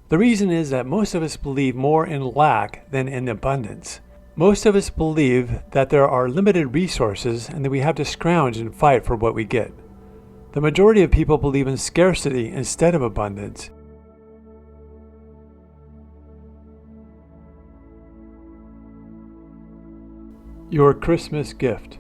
The reason is that most of us believe more in lack than in abundance. Most of us believe that there are limited resources and that we have to scrounge and fight for what we get. The majority of people believe in scarcity instead of abundance. Your Christmas gift.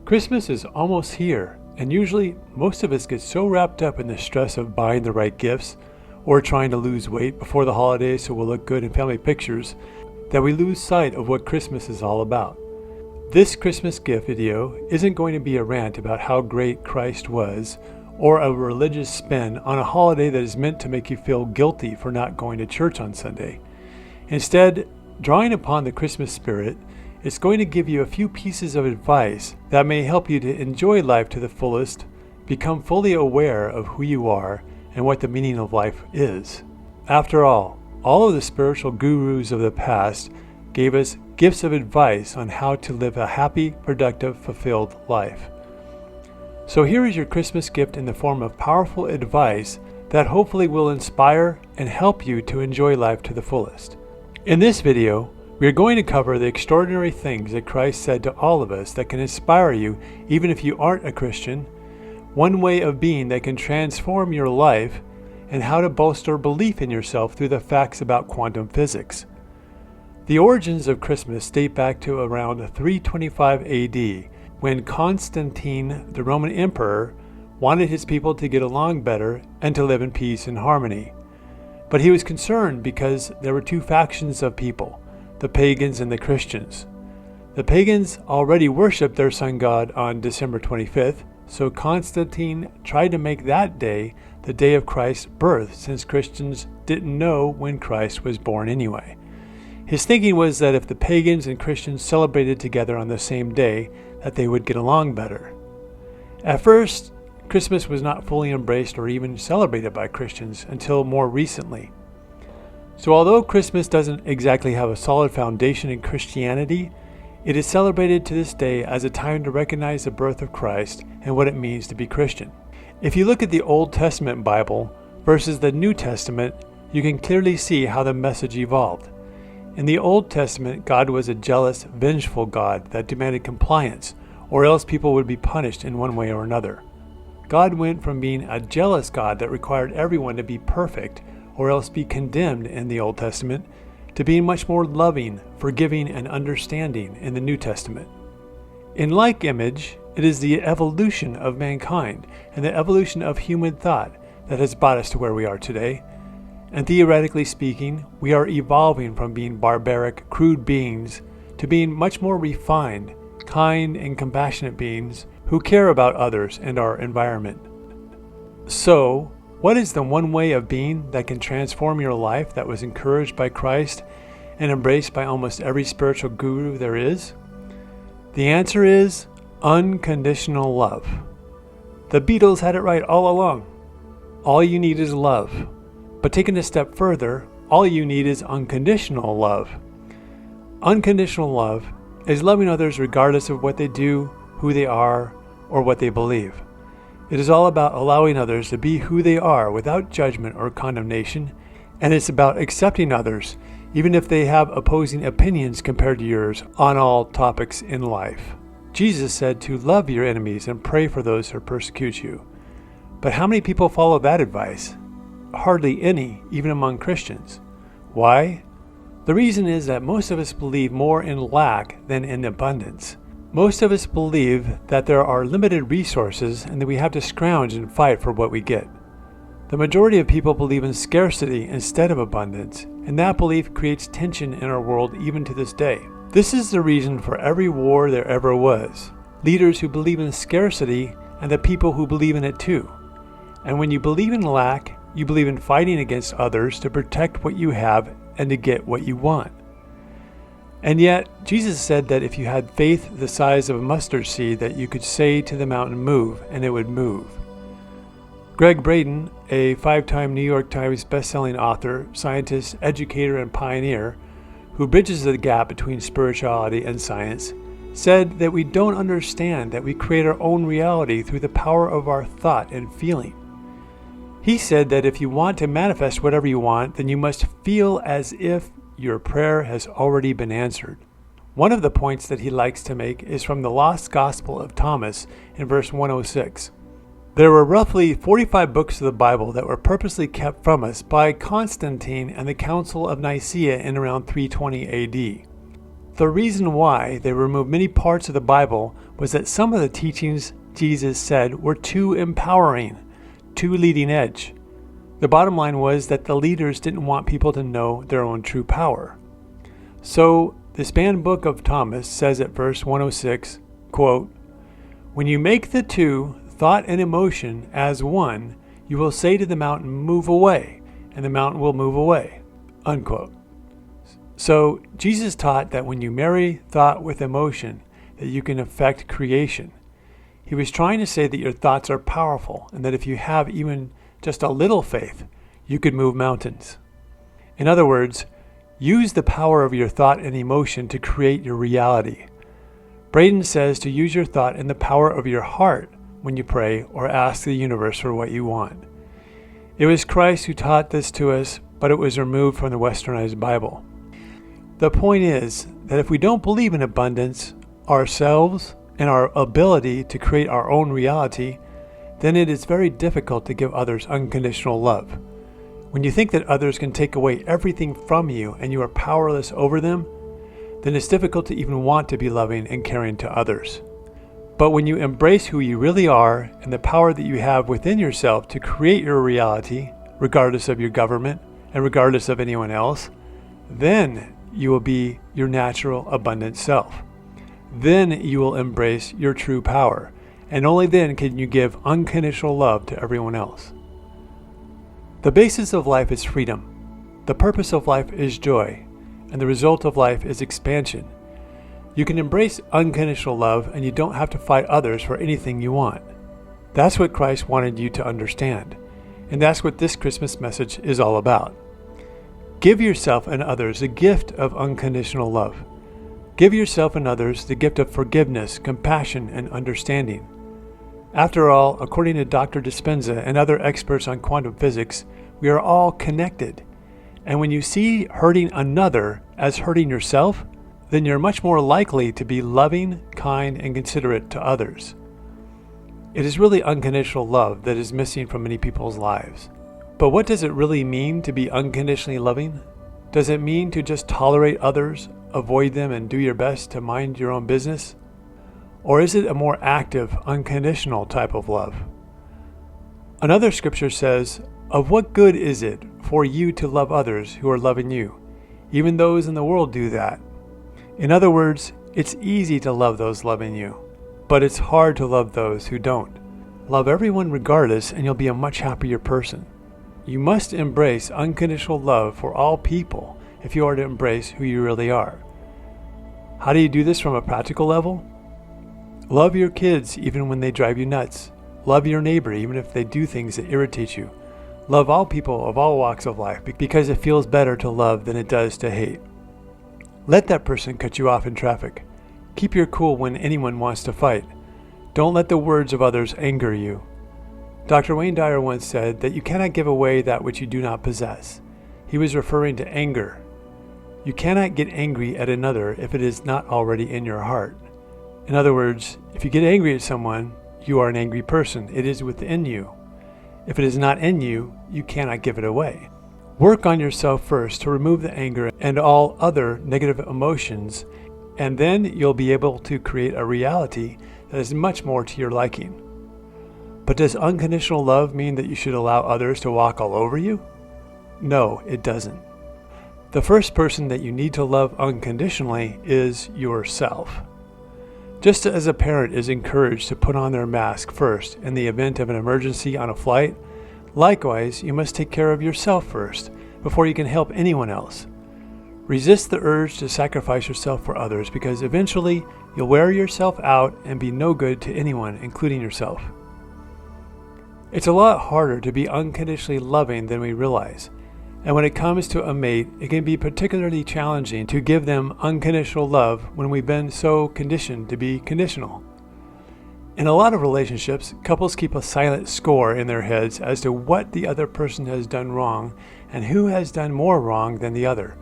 Christmas is almost here, and usually most of us get so wrapped up in the stress of buying the right gifts or trying to lose weight before the holidays so we'll look good in family pictures that we lose sight of what Christmas is all about. This Christmas gift video isn't going to be a rant about how great Christ was or a religious spin on a holiday that is meant to make you feel guilty for not going to church on Sunday. Instead, drawing upon the Christmas spirit, it's going to give you a few pieces of advice that may help you to enjoy life to the fullest, become fully aware of who you are and what the meaning of life is. After all of the spiritual gurus of the past gave us gifts of advice on how to live a happy, productive, fulfilled life. So here is your Christmas gift in the form of powerful advice that hopefully will inspire and help you to enjoy life to the fullest. In this video, we are going to cover the extraordinary things that Christ said to all of us that can inspire you even if you aren't a Christian, one way of being that can transform your life, and how to bolster belief in yourself through the facts about quantum physics. The origins of Christmas date back to around 325 AD, when Constantine, the Roman emperor, wanted his people to get along better and to live in peace and harmony. But he was concerned because there were two factions of people, the pagans and the Christians. The pagans already worshipped their sun god on December 25th, so Constantine tried to make that day the day of Christ's birth, since Christians didn't know when Christ was born anyway. His thinking was that if the pagans and Christians celebrated together on the same day, that they would get along better. At first, Christmas was not fully embraced or even celebrated by Christians until more recently. So although Christmas doesn't exactly have a solid foundation in Christianity, it is celebrated to this day as a time to recognize the birth of Christ and what it means to be Christian. If you look at the Old Testament Bible versus the New Testament, you can clearly see how the message evolved. In the Old Testament, God was a jealous, vengeful God that demanded compliance, or else people would be punished in one way or another. God went from being a jealous God that required everyone to be perfect, or else be condemned in the Old Testament, to being much more loving, forgiving, and understanding in the New Testament. In like image, it is the evolution of mankind and the evolution of human thought that has brought us to where we are today. And theoretically speaking, we are evolving from being barbaric, crude beings to being much more refined, kind, and compassionate beings who care about others and our environment. So, what is the one way of being that can transform your life that was encouraged by Christ and embraced by almost every spiritual guru there is? The answer is unconditional love. The Beatles had it right all along. All you need is love. But taken a step further, all you need is unconditional love. Unconditional love is loving others regardless of what they do, who they are, or what they believe. It is all about allowing others to be who they are without judgment or condemnation, and it's about accepting others, even if they have opposing opinions compared to yours on all topics in life. Jesus said to love your enemies and pray for those who persecute you. But how many people follow that advice? Hardly any, even among Christians. Why? The reason is that most of us believe more in lack than in abundance. Most of us believe that there are limited resources and that we have to scrounge and fight for what we get. The majority of people believe in scarcity instead of abundance, and that belief creates tension in our world even to this day. This is the reason for every war there ever was. Leaders who believe in scarcity and the people who believe in it too. And when you believe in lack, you believe in fighting against others to protect what you have and to get what you want. And yet, Jesus said that if you had faith the size of a mustard seed, that you could say to the mountain, move, and it would move. Greg Braden, a 5-time New York Times bestselling author, scientist, educator, and pioneer, who bridges the gap between spirituality and science, said that we don't understand that we create our own reality through the power of our thought and feeling. He said that if you want to manifest whatever you want, then you must feel as if your prayer has already been answered. One of the points that he likes to make is from the Lost Gospel of Thomas in verse 106. There were roughly 45 books of the Bible that were purposely kept from us by Constantine and the Council of Nicaea in around 320 AD. The reason why they removed many parts of the Bible was that some of the teachings Jesus said were too empowering, too leading edge. The bottom line was that the leaders didn't want people to know their own true power. So, this banned book of Thomas says at verse 106, quote, "When you make the two, thought and emotion, as one, you will say to the mountain, 'Move away,' and the mountain will move away." Unquote. So, Jesus taught that when you marry thought with emotion, that you can affect creation. He was trying to say that your thoughts are powerful, and that if you have even just a little faith, you could move mountains. In other words, use the power of your thought and emotion to create your reality. Braden says to use your thought and the power of your heart when you pray or ask the universe for what you want. It was Christ who taught this to us, but it was removed from the Westernized Bible. The point is that if we don't believe in abundance, ourselves, and our ability to create our own reality, then it is very difficult to give others unconditional love. When you think that others can take away everything from you and you are powerless over them, then it's difficult to even want to be loving and caring to others. But when you embrace who you really are and the power that you have within yourself to create your reality, regardless of your government and regardless of anyone else, then you will be your natural, abundant self. Then you will embrace your true power, and only then can you give unconditional love to everyone else. The basis of life is freedom. The purpose of life is joy, and the result of life is expansion. You can embrace unconditional love, and you don't have to fight others for anything you want. That's what Christ wanted you to understand, and that's what this Christmas message is all about. Give yourself and others the gift of unconditional love. Give yourself and others the gift of forgiveness, compassion, and understanding. After all, according to Dr. Dispenza and other experts on quantum physics, we are all connected. And when you see hurting another as hurting yourself, then you're much more likely to be loving, kind, and considerate to others. It is really unconditional love that is missing from many people's lives. But what does it really mean to be unconditionally loving? Does it mean to just tolerate others, avoid them, and do your best to mind your own business? Or is it a more active, unconditional type of love? Another scripture says, "Of what good is it for you to love others who are loving you? Even those in the world do that." In other words, it's easy to love those loving you, but it's hard to love those who don't. Love everyone regardless, and you'll be a much happier person. You must embrace unconditional love for all people if you are to embrace who you really are. How do you do this from a practical level? Love your kids even when they drive you nuts. Love your neighbor even if they do things that irritate you. Love all people of all walks of life because it feels better to love than it does to hate. Let that person cut you off in traffic. Keep your cool when anyone wants to fight. Don't let the words of others anger you. Dr. Wayne Dyer once said that you cannot give away that which you do not possess. He was referring to anger. You cannot get angry at another if it is not already in your heart. In other words, if you get angry at someone, you are an angry person. It is within you. If it is not in you, you cannot give it away. Work on yourself first to remove the anger and all other negative emotions, and then you'll be able to create a reality that is much more to your liking. But does unconditional love mean that you should allow others to walk all over you? No, it doesn't. The first person that you need to love unconditionally is yourself. Just as a parent is encouraged to put on their mask first in the event of an emergency on a flight, likewise, you must take care of yourself first before you can help anyone else. Resist the urge to sacrifice yourself for others because eventually you'll wear yourself out and be no good to anyone, including yourself. It's a lot harder to be unconditionally loving than we realize. And when it comes to a mate, it can be particularly challenging to give them unconditional love when we've been so conditioned to be conditional. In a lot of relationships, couples keep a silent score in their heads as to what the other person has done wrong and who has done more wrong than the other.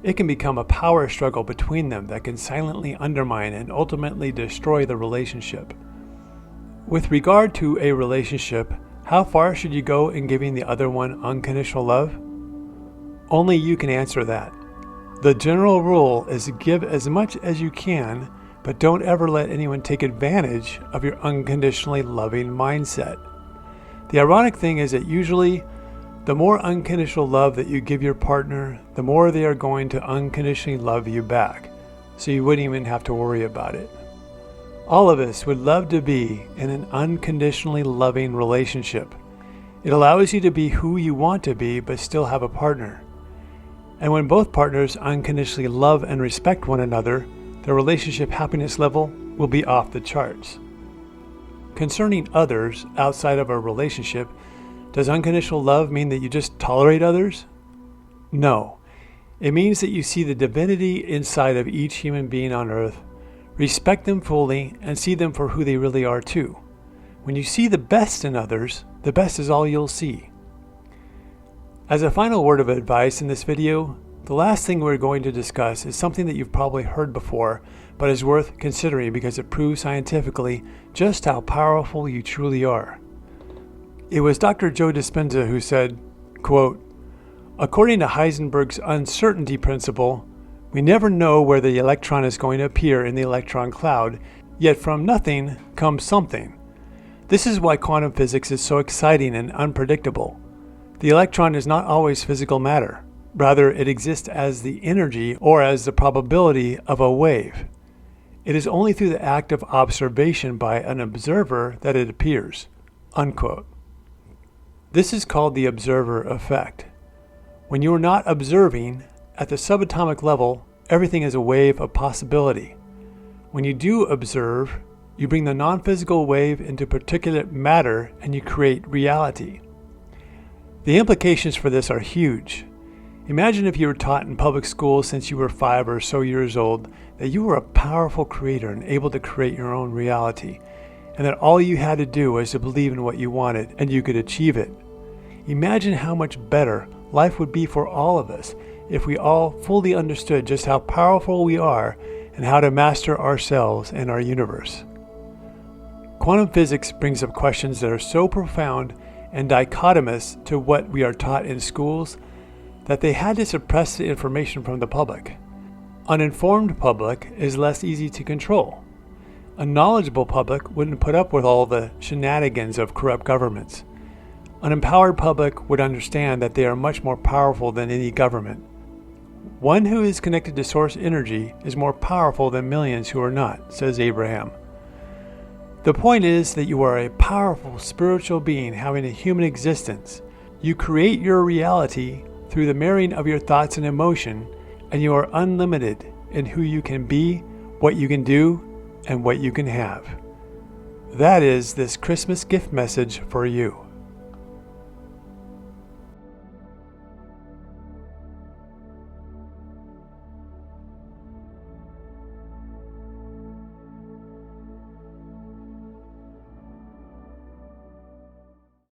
It can become a power struggle between them that can silently undermine and ultimately destroy the relationship. With regard to a relationship, how far should you go in giving the other one unconditional love? Only you can answer that. The general rule is to give as much as you can, but don't ever let anyone take advantage of your unconditionally loving mindset. The ironic thing is that usually, the more unconditional love that you give your partner, the more they are going to unconditionally love you back, so you wouldn't even have to worry about it. All of us would love to be in an unconditionally loving relationship. It allows you to be who you want to be, but still have a partner. And when both partners unconditionally love and respect one another, the relationship happiness level will be off the charts. Concerning others outside of a relationship, does unconditional love mean that you just tolerate others? No. It means that you see the divinity inside of each human being on earth, respect them fully, and see them for who they really are too. When you see the best in others, the best is all you'll see. As a final word of advice in this video, the last thing we're going to discuss is something that you've probably heard before, but is worth considering because it proves scientifically just how powerful you truly are. It was Dr. Joe Dispenza who said, quote, "According to Heisenberg's uncertainty principle, we never know where the electron is going to appear in the electron cloud, yet from nothing comes something. This is why quantum physics is so exciting and unpredictable. The electron is not always physical matter. Rather, it exists as the energy or as the probability of a wave. It is only through the act of observation by an observer that it appears." Unquote. This is called the observer effect. When you are not observing, at the subatomic level, everything is a wave of possibility. When you do observe, you bring the non-physical wave into particulate matter and you create reality. The implications for this are huge. Imagine if you were taught in public school since you were 5 or so years old that you were a powerful creator and able to create your own reality, and that all you had to do was to believe in what you wanted and you could achieve it. Imagine how much better life would be for all of us if we all fully understood just how powerful we are and how to master ourselves and our universe. Quantum physics brings up questions that are so profound and dichotomous to what we are taught in schools that they had to suppress the information from the public. Uninformed public is less easy to control. A knowledgeable public wouldn't put up with all the shenanigans of corrupt governments. An empowered public would understand that they are much more powerful than any government. One who is connected to source energy is more powerful than millions who are not, says Abraham. The point is that you are a powerful spiritual being having a human existence. You create your reality through the marrying of your thoughts and emotion, and you are unlimited in who you can be, what you can do, and what you can have. That is this Christmas gift message for you.